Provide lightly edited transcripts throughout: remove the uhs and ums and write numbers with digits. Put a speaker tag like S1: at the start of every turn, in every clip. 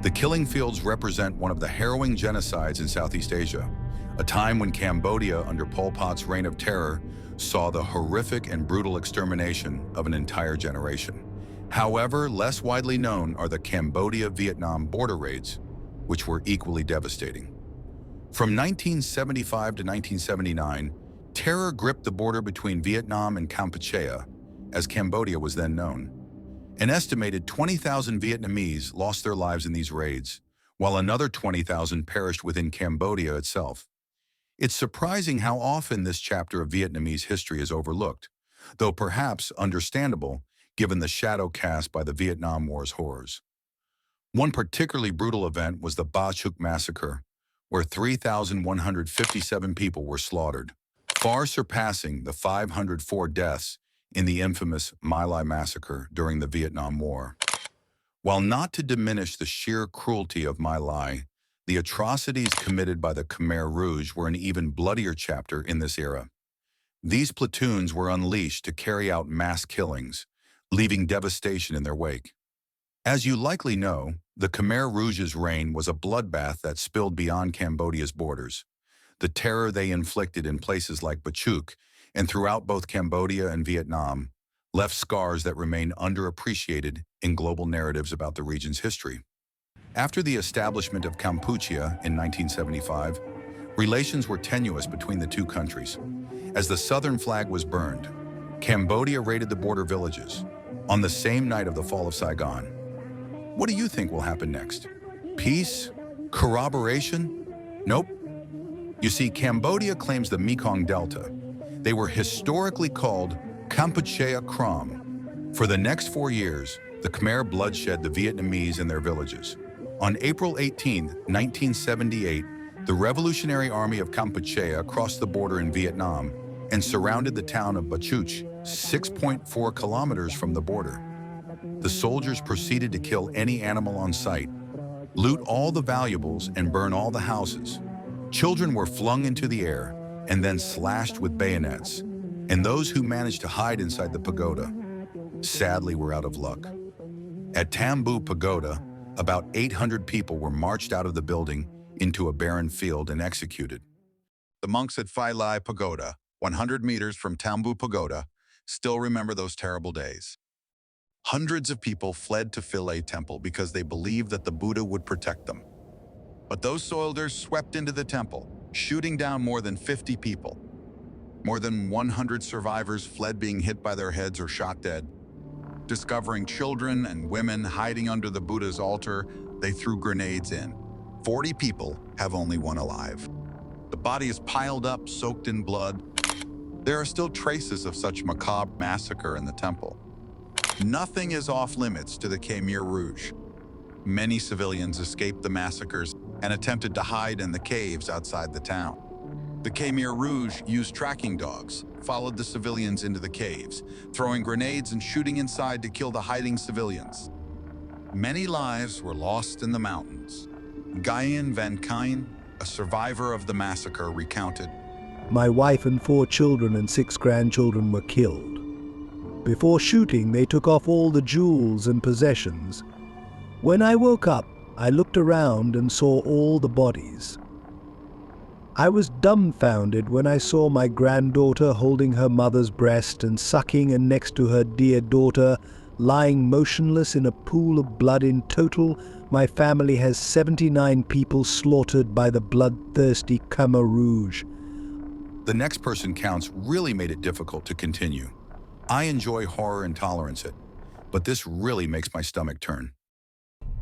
S1: The killing fields represent one of the harrowing genocides in Southeast Asia, a time when Cambodia, under Pol Pot's reign of terror, saw the horrific and brutal extermination of an entire generation. However, less widely known are the Cambodia-Vietnam border raids, which were equally devastating. From 1975 to 1979, terror gripped the border between Vietnam and Kampuchea, as Cambodia was then known. An estimated 20,000 Vietnamese lost their lives in these raids, while another 20,000 perished within Cambodia itself. It's surprising how often this chapter of Vietnamese history is overlooked, though perhaps understandable given the shadow cast by the Vietnam War's horrors. One particularly brutal event was the Ba Chúc Massacre, where 3,157 people were slaughtered, far surpassing the 504 deaths in the infamous My Lai massacre during the Vietnam War. While not to diminish the sheer cruelty of My Lai, the atrocities committed by the Khmer Rouge were an even bloodier chapter in this era. These platoons were unleashed to carry out mass killings, leaving devastation in their wake. As you likely know, the Khmer Rouge's reign was a bloodbath that spilled beyond Cambodia's borders. The terror they inflicted in places like Ba Chúc and throughout both Cambodia and Vietnam left scars that remain underappreciated in global narratives about the region's history. After the establishment of Kampuchea in 1975, relations were tenuous between the two countries. As the southern flag was burned, Cambodia raided the border villages on the same night of the fall of Saigon. What do you think will happen next? Peace? Corroboration? Nope. You see, Cambodia claims the Mekong Delta. They were historically called Kampuchea Krom. For the next 4 years, the Khmer bloodshed the Vietnamese in their villages. On April 18, 1978, the Revolutionary Army of Kampuchea crossed the border in Vietnam and surrounded the town of Ba Chúc, 6.4 kilometers from the border. The soldiers proceeded to kill any animal on sight, loot all the valuables, and burn all the houses. Children were flung into the air and then slashed with bayonets, and those who managed to hide inside the pagoda sadly were out of luck. At Tam Bu Pagoda, about 800 people were marched out of the building into a barren field and executed.
S2: The monks at Pha Lai Pagoda, 100 meters from Tam Bu Pagoda, still remember those terrible days. Hundreds of people fled to Philae Temple because they believed that the Buddha would protect them. But those soldiers swept into the temple, shooting down more than 50 people. More than 100 survivors fled being hit by their heads or shot dead. Discovering children and women hiding under the Buddha's altar, they threw grenades in. 40 people have only one alive. The body is piled up, soaked in blood. There are still traces of such macabre massacre in the temple. Nothing is off limits to the Khmer Rouge. Many civilians escaped the massacres and attempted to hide in the caves outside the town. The Khmer Rouge used tracking dogs, followed the civilians into the caves, throwing grenades and shooting inside to kill the hiding civilians. Many lives were lost in the mountains. Nguyen Van Kien, a survivor of the massacre, recounted,
S3: "My wife and 4 children and 6 grandchildren were killed. Before shooting, they took off all the jewels and possessions. When I woke up, I looked around and saw all the bodies. I was dumbfounded when I saw my granddaughter holding her mother's breast and sucking, and next to her dear daughter, lying motionless in a pool of blood. In total, my family has 79 people slaughtered by the bloodthirsty Khmer Rouge."
S1: The next person counts really made it difficult to continue. I enjoy horror and tolerance it, but this really makes my stomach turn.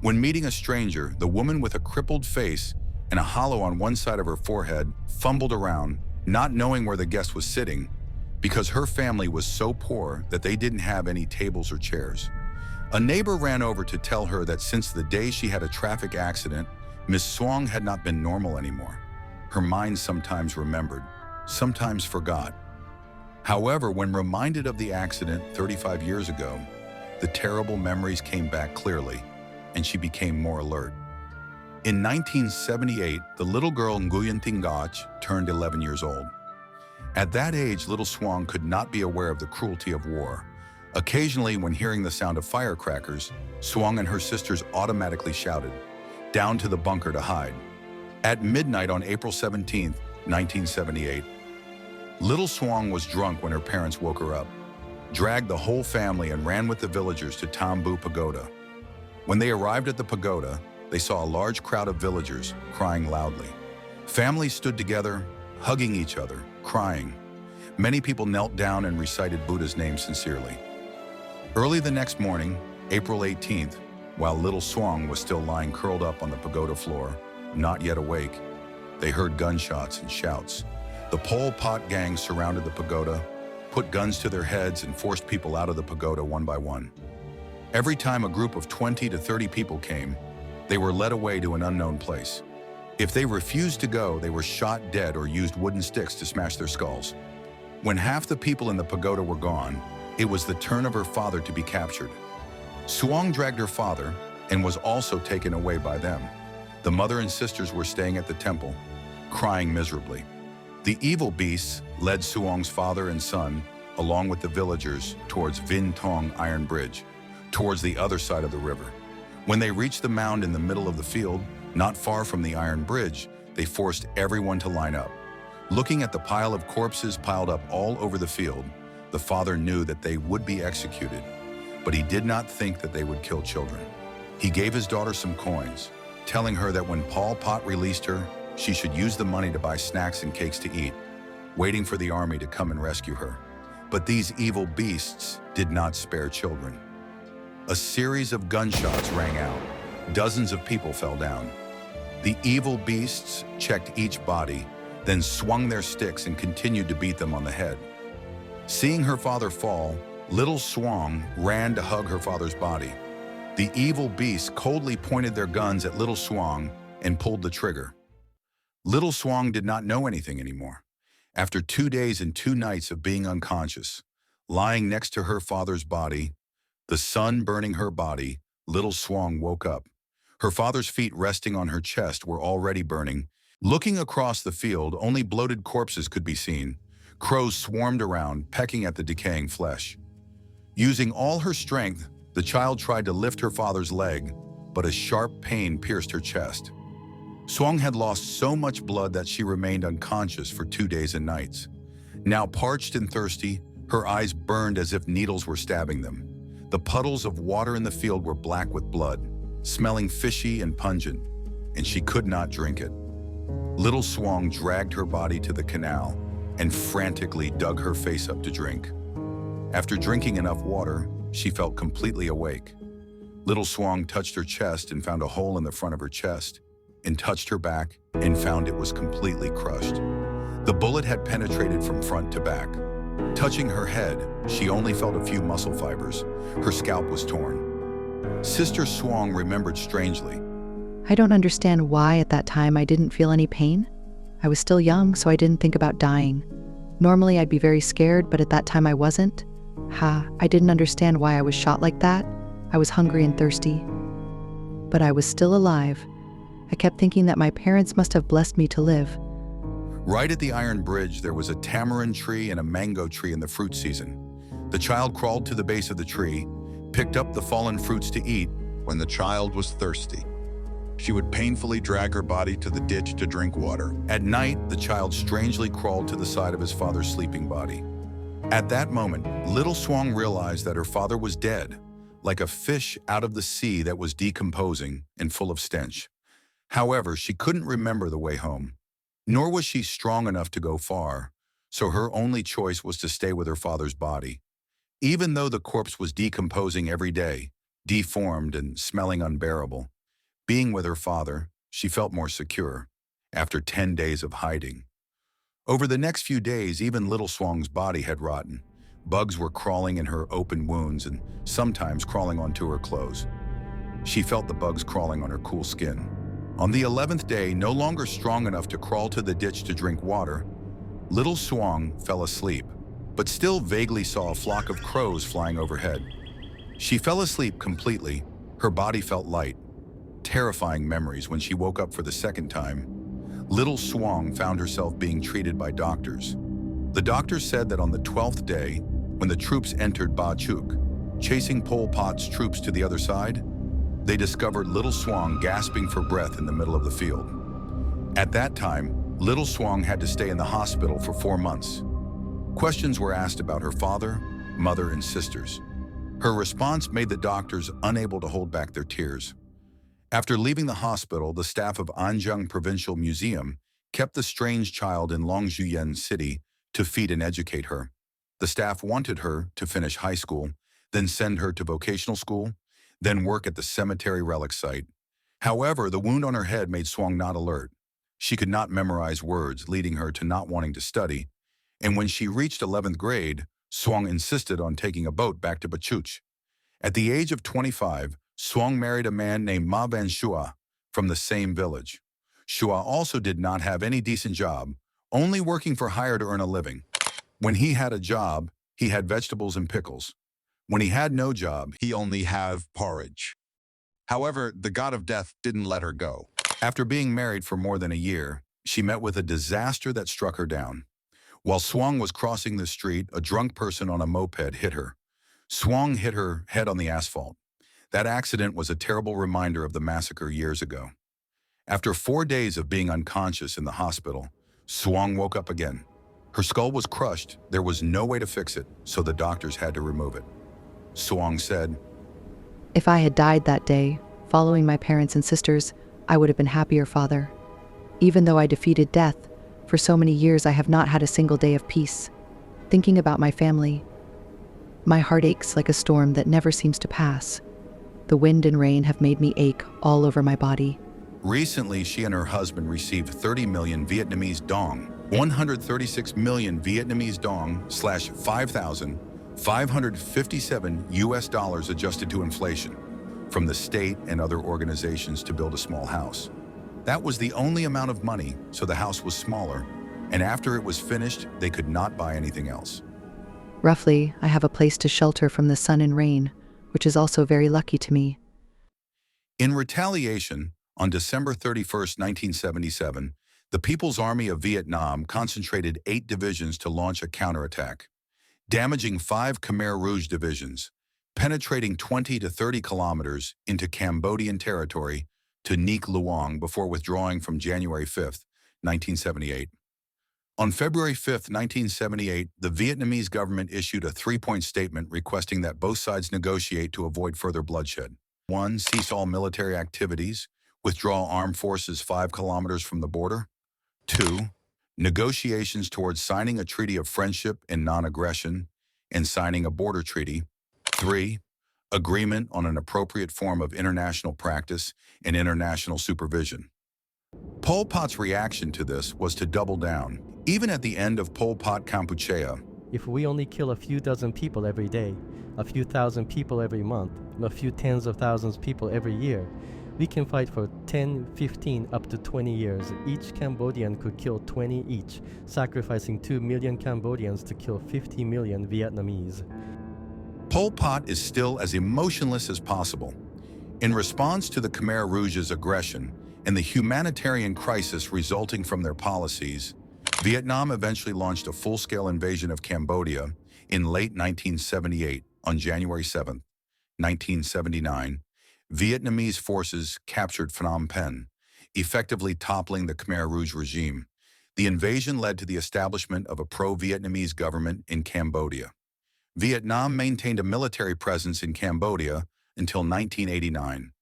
S1: When meeting a stranger, the woman with a crippled face and a hollow on one side of her forehead fumbled around, not knowing where the guest was sitting, because her family was so poor that they didn't have any tables or chairs. A neighbor ran over to tell her that since the day she had a traffic accident, Miss Swang had not been normal anymore. Her mind sometimes remembered, sometimes forgot. However, when reminded of the accident 35 years ago, the terrible memories came back clearly, and she became more alert. In 1978, the little girl Nguyen Thi Ngoc turned 11 years old. At that age, little Swang could not be aware of the cruelty of war. Occasionally, when hearing the sound of firecrackers, Swang and her sisters automatically shouted. down to the bunker to hide. At midnight on April 17, 1978, little Swoang was drunk when her parents woke her up, dragged the whole family and ran with the villagers to Tam Bu Pagoda. When they arrived at the pagoda, they saw a large crowd of villagers crying loudly. Families stood together, hugging each other, crying. Many people knelt down and recited Buddha's name sincerely. Early the next morning, April 18th, while little Swoang was still lying curled up on the pagoda floor, not yet awake, they heard gunshots and shouts. The Pol Pot gang surrounded the pagoda, put guns to their heads and forced people out of the pagoda one by one. Every time a group of 20 to 30 people came, they were led away to an unknown place. If they refused to go, they were shot dead or used wooden sticks to smash their skulls. When half the people in the pagoda were gone, it was the turn of her father to be captured. Swoang dragged her father and was also taken away by them. The mother and sisters were staying at the temple, crying miserably. The evil beasts led Swoang's father and son, along with the villagers, towards Vin Tong Iron Bridge, towards the other side of the river. When they reached the mound in the middle of the field, not far from the Iron Bridge, they forced everyone to line up. Looking at the pile of corpses piled up all over the field, the father knew that they would be executed, but he did not think that they would kill children. He gave his daughter some coins, telling her that when Pol Pot released her, she should use the money to buy snacks and cakes to eat, waiting for the army to come and rescue her. But these evil beasts did not spare children. A series of gunshots rang out. Dozens of people fell down. The evil beasts checked each body, then swung their sticks and continued to beat them on the head. Seeing her father fall, little Swoang ran to hug her father's body. The evil beasts coldly pointed their guns at little Swoang and pulled the trigger. Little Swoang did not know anything anymore. After 2 days and 2 nights of being unconscious, lying next to her father's body, the sun burning her body, little Swoang woke up. Her father's feet resting on her chest were already burning. Looking across the field, only bloated corpses could be seen. Crows swarmed around, pecking at the decaying flesh. Using all her strength, the child tried to lift her father's leg, but a sharp pain pierced her chest. Swoang had lost so much blood that she remained unconscious for 2 days and nights. Now parched and thirsty, her eyes burned as if needles were stabbing them. The puddles of water in the field were black with blood, smelling fishy and pungent, and she could not drink it. Little Swoang dragged her body to the canal and frantically dug her face up to drink. After drinking enough water, she felt completely awake. Little Swoang touched her chest and found a hole in the front of her chest, and touched her back and found it was completely crushed. The bullet had penetrated from front to back. Touching her head, she only felt a few muscle fibers. Her scalp was torn. Sister Swoang remembered strangely.
S4: I don't understand why at that time I didn't feel any pain. I was still young, so I didn't think about dying. Normally I'd be very scared, but at that time I wasn't. I didn't understand why I was shot like that. I was hungry and thirsty. But I was still alive. I kept thinking that my parents must have blessed me to live.
S1: Right at the Iron Bridge, there was a tamarind tree and a mango tree in the fruit season. The child crawled to the base of the tree, picked up the fallen fruits to eat.
S2: When the child was thirsty, she would painfully drag her body to the ditch to drink water.
S1: At night, the child strangely crawled to the side of his father's sleeping body. At that moment, little Swoang realized that her father was dead, like a fish out of the sea that was decomposing and full of stench. However, she couldn't remember the way home, nor was she strong enough to go far, so her only choice was to stay with her father's body. Even though the corpse was decomposing every day, deformed and smelling unbearable, being with her father, she felt more secure after 10 days of hiding. Over the next few days, even little Swoang's body had rotten. Bugs were crawling in her open wounds and sometimes crawling onto her clothes. She felt the bugs crawling on her cool skin. On the 11th day, no longer strong enough to crawl to the ditch to drink water, little Swoang fell asleep, but still vaguely saw a flock of crows flying overhead. She fell asleep completely. Her body felt light. Terrifying memories when she woke up for the second time. Little Swoang found herself being treated by doctors. The doctors said that on the 12th day, when the troops entered Ba Chúc, chasing Pol Pot's troops to the other side, they discovered little Swang gasping for breath in the middle of the field. At that time, little Swang had to stay in the hospital for 4 months. Questions were asked about her father, mother, and sisters. Her response made the doctors unable to hold back their tears. After leaving the hospital, the staff of Anjing Provincial Museum kept the strange child in Longjuyen City to feed and educate her. The staff wanted her to finish high school, then send her to vocational school, then work at the cemetery relic site. However, the wound on her head made Swang not alert. She could not memorize words, leading her to not wanting to study. And when she reached 11th grade, Swang insisted on taking a boat back to Ba Chúc. At the age of 25, Swang married a man named Ma Van Shua from the same village. Shua also did not have any decent job, only working for hire to earn a living. When he had a job, he had vegetables and pickles. When he had no job,
S2: He only have porridge. However, the god of death didn't let her go.
S1: after being married for more than a year, she met with a disaster that struck her down. While Swang was crossing the street, a drunk person on a moped hit her. Swang hit her head on the asphalt. That accident was a terrible reminder of the massacre years ago. After 4 days of being unconscious in the hospital, Swang woke up again. Her skull was crushed. There was no way to fix it, so the doctors had to remove it. Swang said,
S4: If I had died that day, following my parents and sisters, I would have been happier, Father. Even though I defeated death, for so many years I have not had a single day of peace. Thinking about my family, my heart aches like a storm that never seems to pass. The wind and rain have made me ache all over my body.
S1: recently she and her husband received 30 million Vietnamese dong, 136 million Vietnamese dong slash 5,557 US dollars adjusted to inflation from the state and other organizations to build a small house. That was the only amount of money, so the house was smaller, and after it was finished, they could not buy anything else.
S4: Roughly, I have a place to shelter from the sun and rain, which is also very lucky to me.
S1: In retaliation, on December 31st, 1977, the People's Army of Vietnam concentrated 8 divisions to launch a counterattack, damaging 5 Khmer Rouge divisions, penetrating 20 to 30 kilometers into Cambodian territory to Neak Luang before withdrawing from January 5th, 1978. On February 5th, 1978, the Vietnamese government issued a 3-point statement requesting that both sides negotiate to avoid further bloodshed. 1. Cease all military activities, withdraw armed forces 5 kilometers from the border. 2. Negotiations towards signing a treaty of friendship and non-aggression and signing a border treaty. 3. Agreement on an appropriate form of international practice and international supervision. Pol Pot's reaction to this was to double down. Even at the end of Pol Pot Kampuchea,
S5: If we only kill a few dozen people every day, a few thousand people every month, and a few tens of thousands of people every year, we can fight for 10, 15, up to 20 years. Each Cambodian could kill 20 each, sacrificing 2 million Cambodians to kill 50 million Vietnamese.
S1: Pol Pot is still as emotionless as possible. In response to the Khmer Rouge's aggression and the humanitarian crisis resulting from their policies, Vietnam eventually launched a full-scale invasion of Cambodia in late 1978. On January 7, 1979, Vietnamese forces captured Phnom Penh, effectively toppling the Khmer Rouge regime. The invasion led to the establishment of a pro-Vietnamese government in Cambodia. Vietnam maintained a military presence in Cambodia until 1989,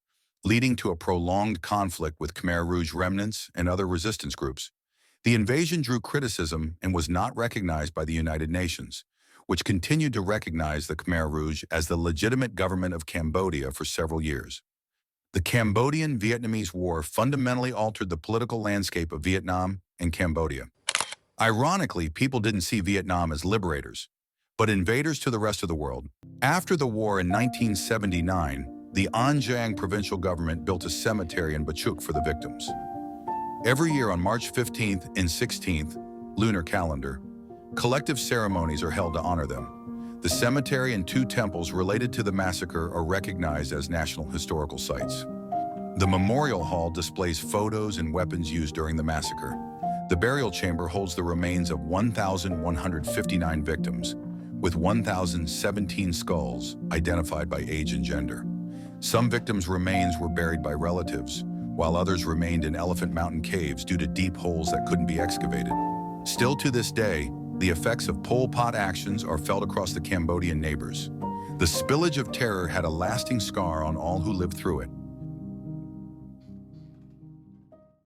S1: leading to a prolonged conflict with Khmer Rouge remnants and other resistance groups. The invasion drew criticism and was not recognized by the United Nations, which continued to recognize the Khmer Rouge as the legitimate government of Cambodia for several years. The Cambodian-Vietnamese War fundamentally altered the political landscape of Vietnam and Cambodia. Ironically, people didn't see Vietnam as liberators, but invaders to the rest of the world. After the war in 1979, the An Giang provincial government built a cemetery in Ba Chúc for the victims. Every year on March 15th and 16th, lunar calendar, collective ceremonies are held to honor them. The cemetery and 2 temples related to the massacre are recognized as National Historical Sites. The Memorial Hall displays photos and weapons used during the massacre. The burial chamber holds the remains of 1,159 victims, with 1,017 skulls identified by age and gender. Some victims' remains were buried by relatives, while others remained in Elephant Mountain caves due to deep holes that couldn't be excavated. Still to this day, the effects of Pol Pot actions are felt across the Cambodian neighbors. The spillage of terror had a lasting scar on all who lived through it.